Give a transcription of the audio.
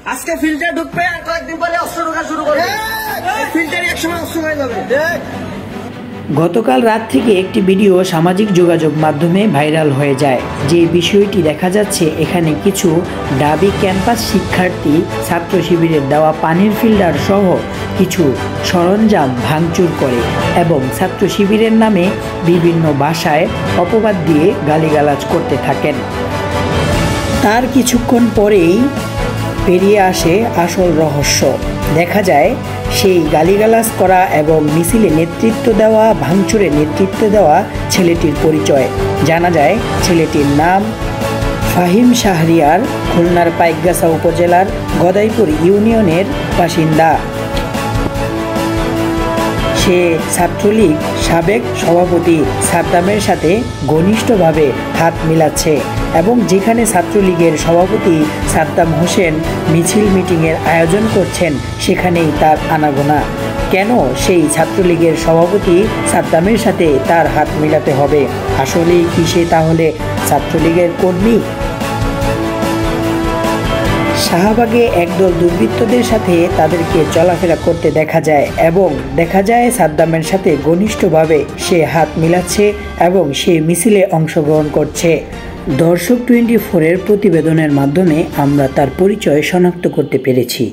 আজকে ফিল্টার ঢুকবে আর কয়েকদিন পরে অস্ত্র ঢোকা শুরু করবে। ফিল্টারই একসময় অস্ত্র হয়ে যাবে। গতকাল রাত থেকে একটি ভিডিও সামাজিক যোগাযোগ মাধ্যমে ভাইরাল হয়ে যায়। যে বিষয়টি দেখা যাচ্ছে, এখানে কিছু ঢাবি ক্যাম্পাস শিক্ষার্থী ছাত্র শিবিরের দেওয়া পানির ফিল্টার সহ কিছু সরঞ্জাম ভাঙচুর করে এবং ছাত্র শিবিরের নামে বিভিন্ন ভাষায় অপবাদ দিয়ে গালিগালাজ করতে থাকেন। তার কিছুক্ষণ পরেই বেরিয়ে আসে আসল রহস্য। দেখা যায় সেই গালিগালাজ করা এবং মিছিলে নেতৃত্ব দেওয়া, ভাঙচুরে নেতৃত্ব দেওয়া ছেলেটির পরিচয়। জানা যায় ছেলেটির নাম ফাহিম শাহরিয়ার, খুলনার পাইকগাছা উপজেলার গদাইপুর ইউনিয়নের বাসিন্দা। সে ছাত্রলীগ সাবেক সভাপতি সাদ্দামের সাথে ঘনিষ্ঠভাবে হাত মিলাচ্ছে এবং যেখানে ছাত্রলীগের সভাপতি সাদ্দাম হোসেন মিছিল মিটিংয়ের আয়োজন করছেন, সেখানেই তার আনাগোনা। কেন সেই ছাত্রলীগের সভাপতি সাদ্দামের সাথে তার হাত মিলাতে হবে? আসলেই কি সে তাহলে ছাত্রলীগের কর্মী? শাহবাগে একদল দুর্বৃত্তদের সাথে তাদেরকে চলাফেরা করতে দেখা যায় এবং দেখা যায় সাদ্দামের সাথে ঘনিষ্ঠভাবে সে হাত মিলাচ্ছে এবং সে মিছিলে অংশগ্রহণ করছে। দর্শক 24-এর প্রতিবেদনের মাধ্যমে আমরা তার পরিচয় শনাক্ত করতে পেরেছি।